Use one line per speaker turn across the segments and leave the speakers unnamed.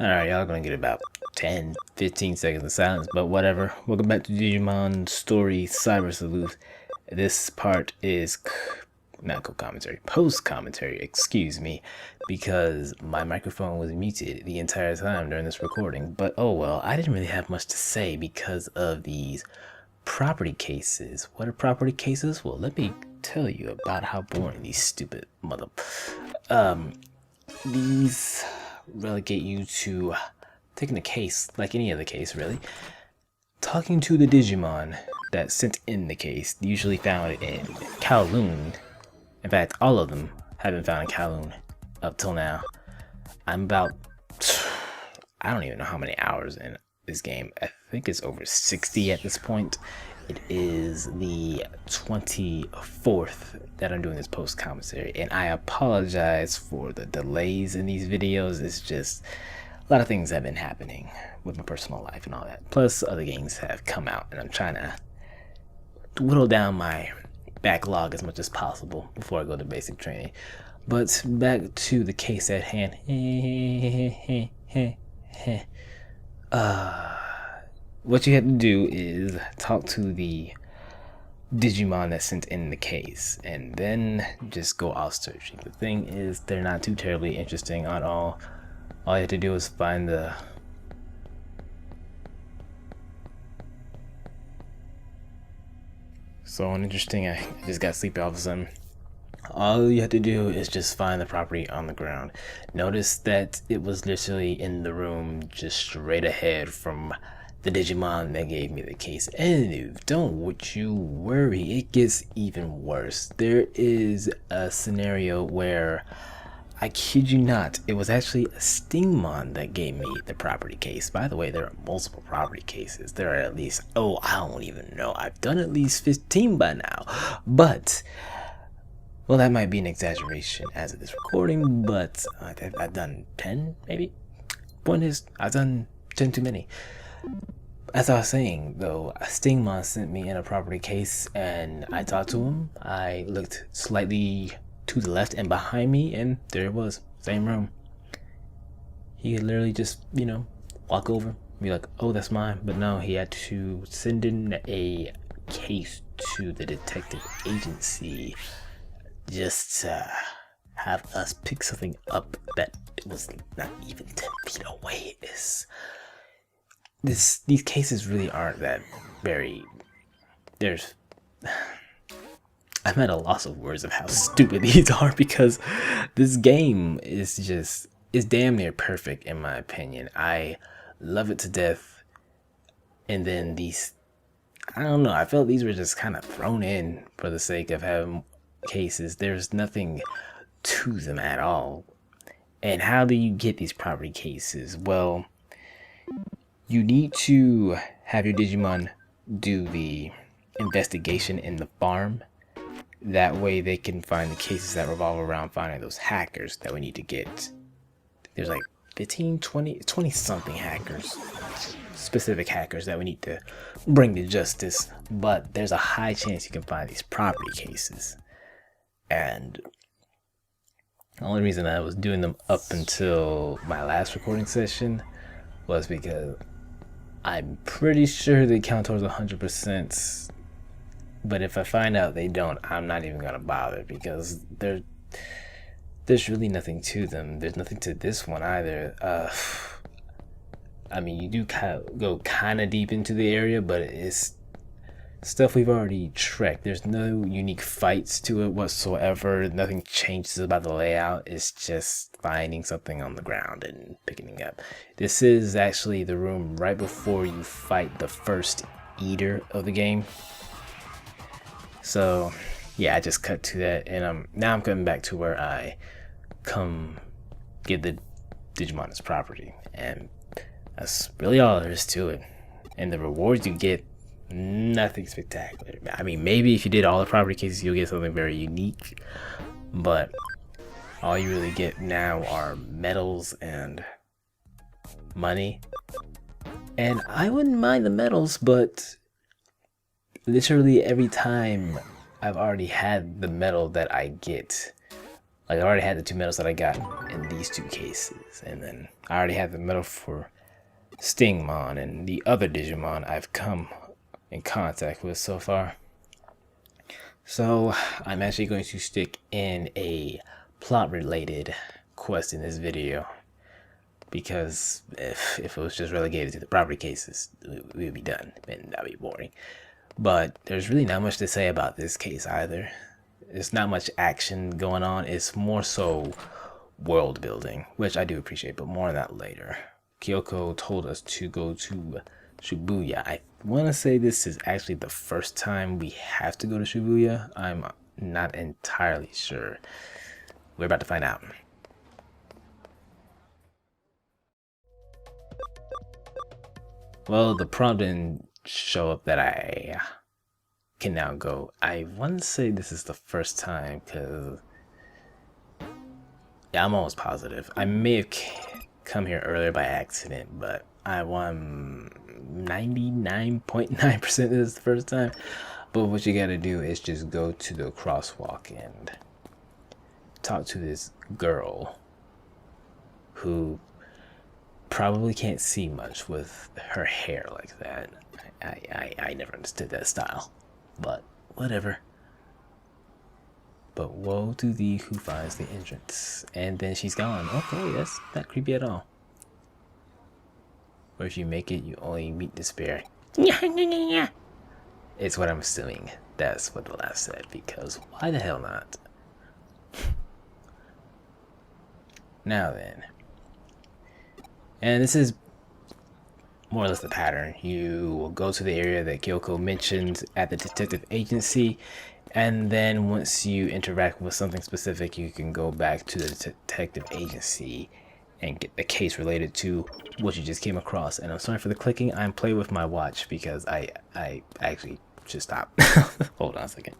Alright, y'all gonna get about 10, 15 seconds of silence, but whatever. Welcome back to Digimon Story Cyber Sleuth. This part is not co-commentary, post-commentary, excuse me, because my microphone was muted the entire time during this recording. But oh well, I didn't really have much to say because of these property cases. What are property cases? Well, let me tell you about how boring these stupid these relegate you to taking a case like any other case, really. Talking to the Digimon that sent in the case, usually found in Kowloon. In fact, all of them have been found in Kowloon up till now. I'm about, I don't even know how many hours in this game. I think it's over 60 at this point. It is the 24th that I'm doing this post commentary, and I apologize for the delays in these videos. It's just a lot of things have been happening with my personal life and all that. Plus, other games have come out, and I'm trying to whittle down my backlog as much as possible before I go to basic training. But back to the case at hand. What you have to do is talk to the Digimon that sent in the case, and then just go out searching. The thing is, they're not too terribly interesting at all. All you have to do is find the so uninteresting. I just got sleepy all of a sudden. All you have to do is just find the property on the ground. Notice that it was literally in the room just straight ahead from the Digimon that gave me the case. And don't you worry, it gets even worse. There is a scenario where, I kid you not, it was actually a Stingmon that gave me the property case. By the way, there are multiple property cases. There are at least, I don't even know. I've done at least 15 by now. But, well, that might be an exaggeration as of this recording, but I've done 10, maybe? Point is, I've done 10 too many. As I was saying, though, Stingmon sent me in a property case, and I talked to him. I looked slightly to the left and behind me, and there it was, same room. He could literally just, walk over and be like, oh, that's mine. But no, he had to send in a case to the detective agency just to have us pick something up that was not even 10 feet away. These cases really aren't that very, I'm at a loss of words of how stupid these are, because this game is damn near perfect in my opinion. I love it to death. And then these, I don't know, I felt these were just kind of thrown in for the sake of having cases. There's nothing to them at all. And how do you get these property cases? Well, you need to have your Digimon do the investigation in the farm. That way they can find the cases that revolve around finding those hackers that we need to get. There's like 15, 20 something hackers, specific hackers that we need to bring to justice. But there's a high chance you can find these property cases. And the only reason I was doing them up until my last recording session was because I'm pretty sure they count towards 100%. But if I find out they don't, I'm not even gonna bother, because there's really nothing to them. There's nothing to this one either. I mean, you do go kind of deep into the area, but it's stuff we've already trekked. There's no unique fights to it whatsoever. Nothing changes about the layout. It's just finding something on the ground and picking it up. This is actually the room right before you fight the first eater of the game. So yeah, I just cut to that, and now I'm coming back to where I come get the Digimon's property, and that's really all there is to it. And the rewards you get, nothing spectacular. I mean, maybe if you did all the property cases, you'll get something very unique, but all you really get now are medals and money. And I wouldn't mind the medals, but literally every time I've already had the medal that I get, Like, I already had the 2 medals that I got in these 2 cases, and then I already had the medal for Stingmon and the other Digimon I've come in contact with so far. So I'm actually going to stick in a plot-related quest in this video, because if it was just relegated to the property cases, we would be done, and that'd be boring. But there's really not much to say about this case either. There's not much action going on. It's more so world building, which I do appreciate, but more on that later. Kyoko told us to go to Shibuya. I want to say this is actually the first time we have to go to Shibuya. I'm not entirely sure. We're about to find out. Well, the prompt didn't show up that I can now go. I want to say this is the first time, because yeah, I'm almost positive. I may have come here earlier by accident, but I won 99.9% this is the first time. But what you gotta do is just go to the crosswalk and talk to this girl who probably can't see much with her hair like that. I never understood that style, but whatever. But woe to thee who finds the entrance. And then she's gone. Okay, that's not creepy at all. Or if you make it, you only meet despair. It's what I'm assuming. That's what the last said, because why the hell not? Now then. And this is more or less the pattern. You will go to the area that Kyoko mentioned at the detective agency, and then once you interact with something specific, you can go back to the detective agency and get the case related to what you just came across. And I'm sorry for the clicking. I'm playing with my watch because I actually should stop. Hold on a second.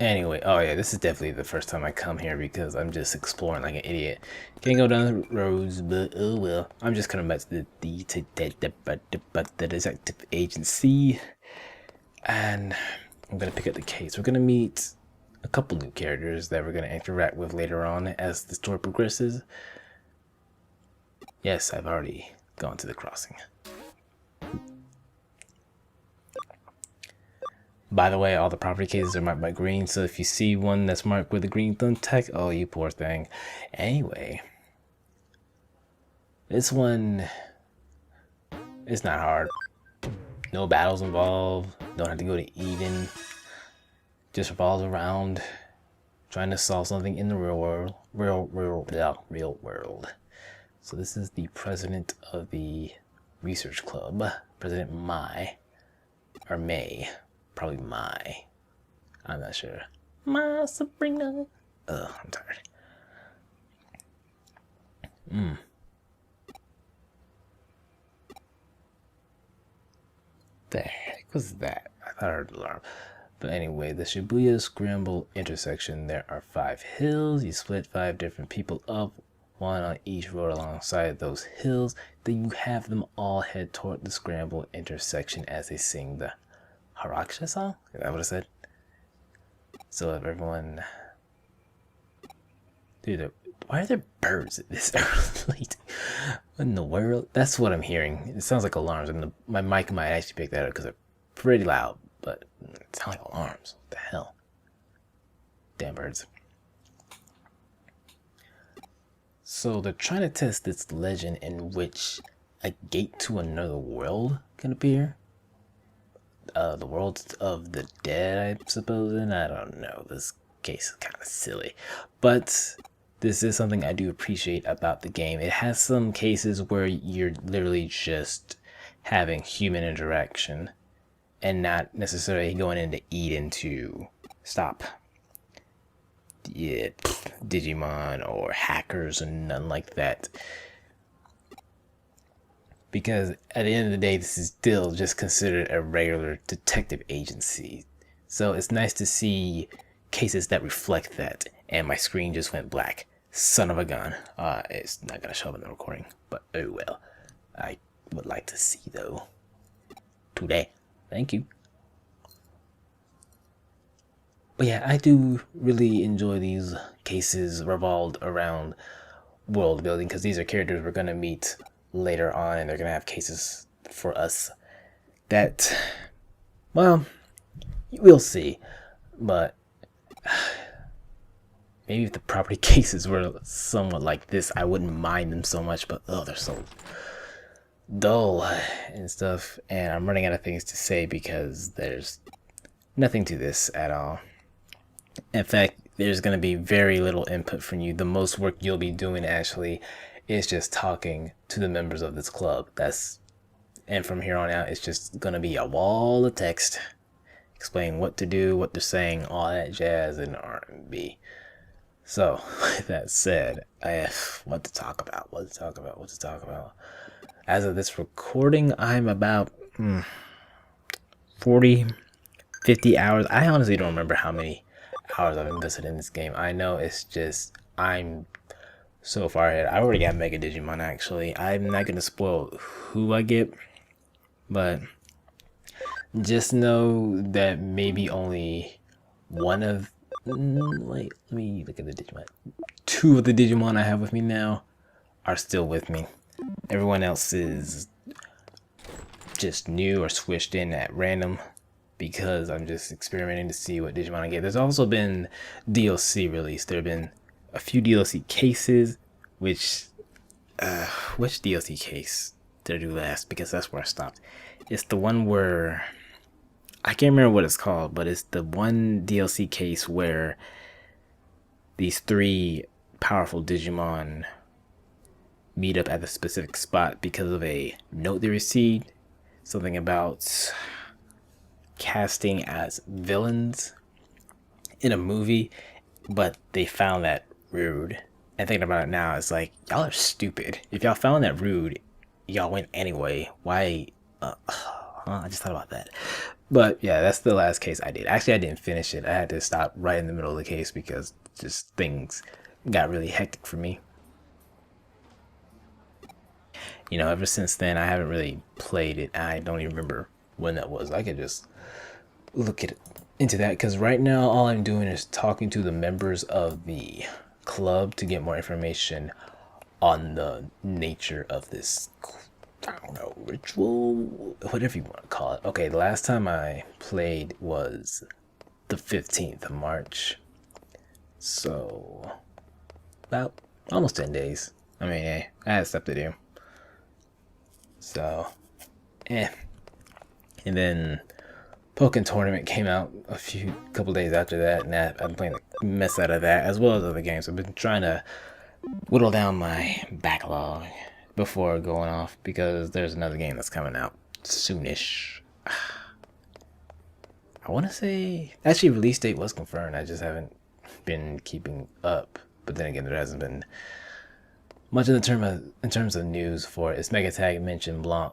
Anyway, oh yeah, this is definitely the first time I come here because I'm just exploring like an idiot. Can't go down the roads, but oh well. I'm just coming back to the detective agency, and I'm gonna pick up the case. We're gonna meet a couple new characters that we're gonna interact with later on as the story progresses. Yes, I've already gone to the crossing. By the way, all the property cases are marked by green, so if you see one that's marked with a green thumbtack, oh, you poor thing. Anyway, this one is not hard. No battles involved. Don't have to go to Eden. Just revolves around trying to solve something in the real world. Real world. So this is the president of the research club, President Mai, or May. Probably Mai. I'm not sure. My Sabrina. Ugh, I'm tired. The heck was that? I thought I heard an alarm. But anyway, the Shibuya Scramble intersection. There are 5 hills. You split 5 different people up, one on each road alongside those hills. Then you have them all head toward the Scramble intersection as they sing the Haraksha song? Is that what I said? So if everyone... Dude, why are there birds at this early? What in the world? That's what I'm hearing. It sounds like alarms, and my mic might actually pick that up because they're pretty loud, but it sounds like alarms. What the hell? Damn birds. So they're trying to test this legend in which a gate to another world can appear. The world of the dead, I suppose, and I don't know. This case is kind of silly, but this is something I do appreciate about the game. It has some cases where you're literally just having human interaction and not necessarily going into Eden to stop Digimon or hackers and none like that. Because at the end of the day, this is still just considered a regular detective agency. So it's nice to see cases that reflect that. And my screen just went black. Son of a gun. It's not going to show up in the recording, but oh well. I would like to see though today. Thank you. But yeah, I do really enjoy these cases revolved around world building because these are characters we're gonna meet later on, and they're gonna have cases for us that, well, we'll see. But maybe if the property cases were somewhat like this, I wouldn't mind them so much. But oh, they're so dull and stuff, and I'm running out of things to say because there's nothing to this at all. In fact, there's going to be very little input from you. The most work you'll be doing actually is just talking to the members of this club. And from here on out, it's just going to be a wall of text explaining what to do, what they're saying, all that jazz and R&B. So, with that said, what to talk about. As of this recording, I'm about 40, 50 hours. I honestly don't remember how many hours I've invested in this game. I know it's just, I'm so far ahead. I already got Mega Digimon actually. I'm not going to spoil who I get, but just know that maybe only one of, wait, let me look at the Digimon. 2 of the Digimon I have with me now are still with me. Everyone else is just new or switched in at random because I'm just experimenting to see what Digimon I get. There's also been DLC released. There have been a few DLC cases, which DLC case did I do last? Because that's where I stopped. It's the one where, I can't remember what it's called, but it's the one DLC case where these 3 powerful Digimon meet up at a specific spot because of a note they received. Something about casting as villains in a movie, but they found that rude. And thinking about it now, it's like, y'all are stupid. If y'all found that rude, y'all went anyway. Why? I just thought about that. But yeah, that's the last case I did. Actually, I didn't finish it. I had to stop right in the middle of the case because just things got really hectic for me. You know, ever since then, I haven't really played it. I don't even remember when that was. I could just look into that because right now all I'm doing is talking to the members of the club to get more information on the nature of this, I don't know, ritual, whatever you want to call it. Okay, the last time I played was the 15th of March. So, about almost 10 days. I mean, hey, I had stuff to do. So, And then Pokken Tournament came out a couple days after that, and I've been playing the mess out of that, as well as other games. I've been trying to whittle down my backlog before going off, because there's another game that's coming out soonish. I want to say, actually, release date was confirmed. I just haven't been keeping up. But then again, there hasn't been much in terms of news for it. It's Mega Tag Mention Blanc,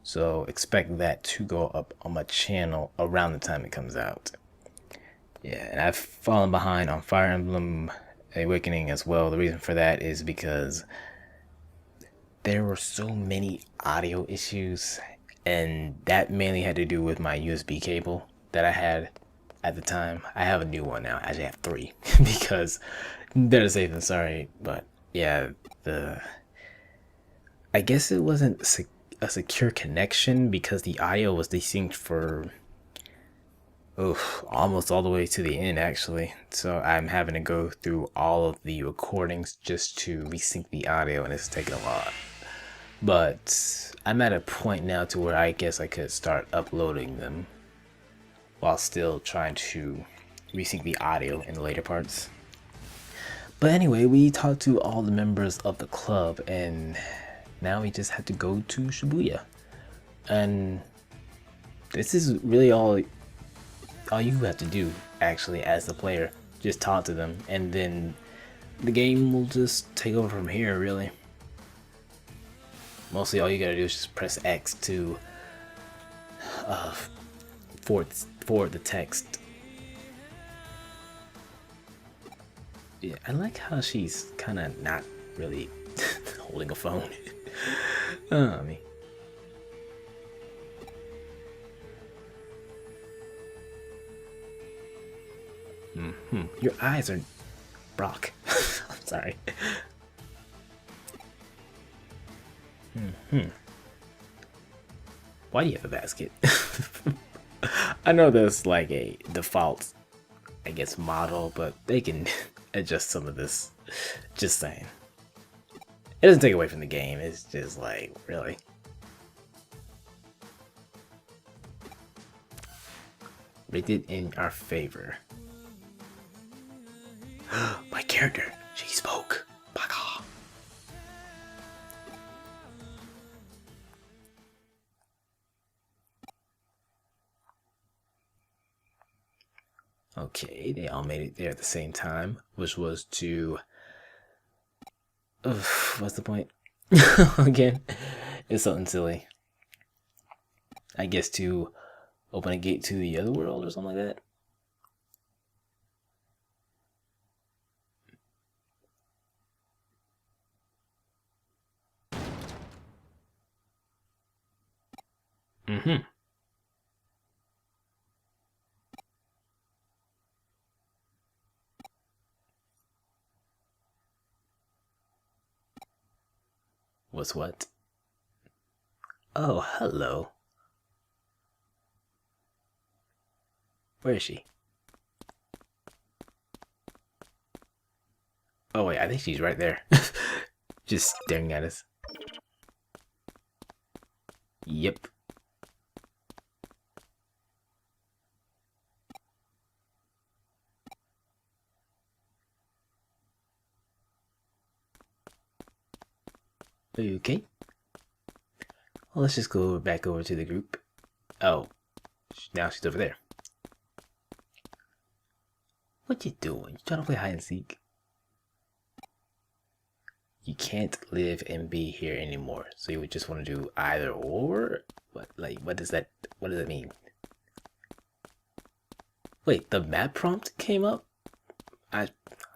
so expect that to go up on my channel around the time it comes out. Yeah, and I've fallen behind on Fire Emblem Awakening as well. The reason for that is because there were so many audio issues, and that mainly had to do with my USB cable that I had at the time. I have a new one now. I actually have 3 because better safe than sorry. But yeah, I guess it wasn't a secure connection because the audio was desynced for almost all the way to the end, actually. So I'm having to go through all of the recordings just to resync the audio, and it's taking a lot. But I'm at a point now to where I guess I could start uploading them while still trying to resync the audio in the later parts. But anyway, we talked to all the members of the club, and now we just have to go to Shibuya. And this is really all you have to do, actually, as the player. Just talk to them, and then the game will just take over from here, really. Mostly all you gotta do is just press X to forward the text. Yeah, I like how she's kind of not really holding a phone. I mean, Your eyes are Brock. I'm sorry. Why do you have a basket? I know there's like a default, I guess, model, but they can adjust some of this. Just saying. It doesn't take away from the game, it's just like, really? Rated in our favor. My character, she spoke. Back off. Okay, they all made it there at the same time, which was to... what's the point? Again, it's something silly. I guess to open a gate to the other world or something like that. What's what? Oh, hello. Where is she? Oh wait, I think she's right there. Just staring at us. Yep. Okay. Well, let's just go back over to the group. Oh, now she's over there. What you doing? You trying to play hide and seek? You can't live and be here anymore. So you would just want to do either or? What, like, what does that mean? Wait, the map prompt came up? I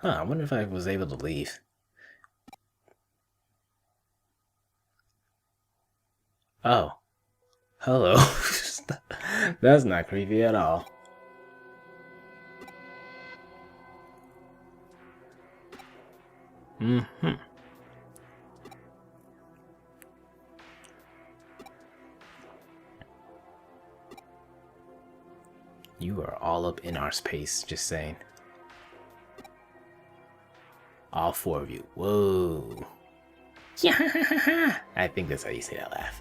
wonder if I was able to leave. Oh. Hello. That's not creepy at all. You are all up in our space, just saying. All four of you. Whoa. Yeah. I think that's how you say that laugh.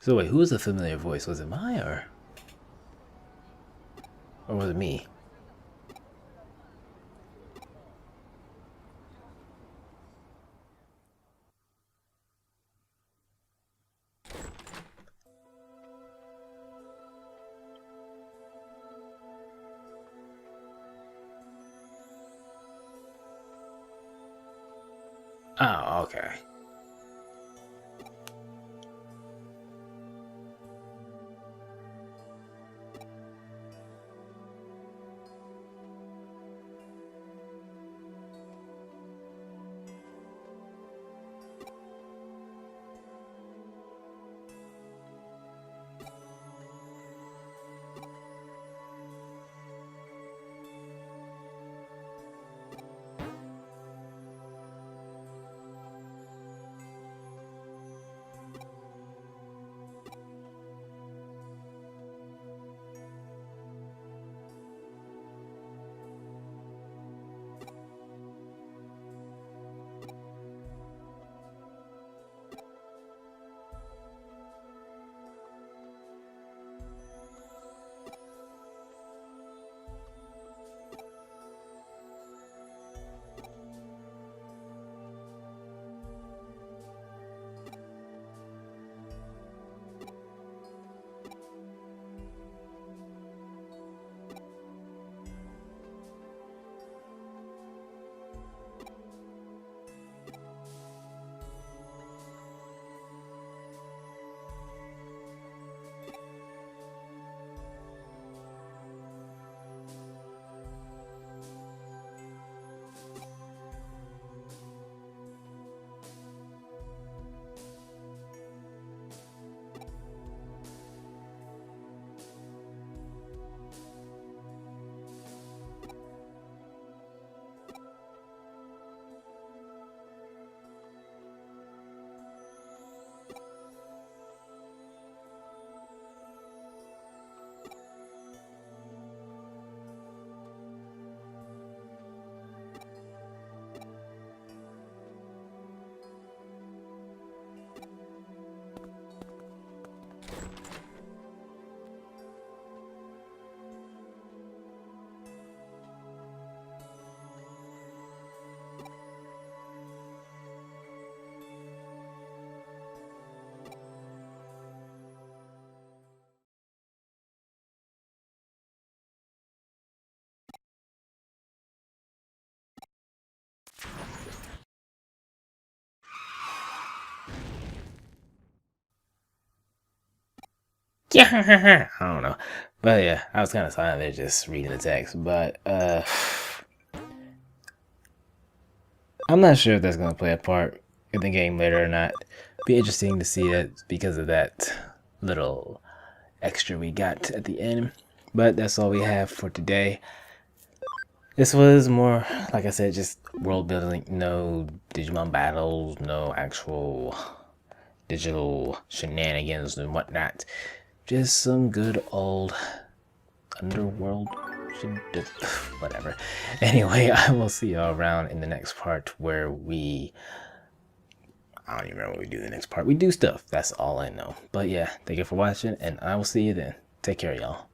So wait, who was the familiar voice? Was it mine or was it me? Oh, okay. Yeah, I don't know. But yeah, I was kind of silent there just reading the text. But I'm not sure if that's going to play a part in the game later or not. Be interesting to see that because of that little extra we got at the end. But that's all we have for today. This was more, like I said, just world building. No Digimon battles, no actual digital shenanigans and whatnot. Just some good old underworld whatever. Anyway, I will see y'all around in the next part where I don't even remember what we do in the next part. We do stuff. That's all I know. But yeah, thank you for watching, and I will see you then. Take care, y'all.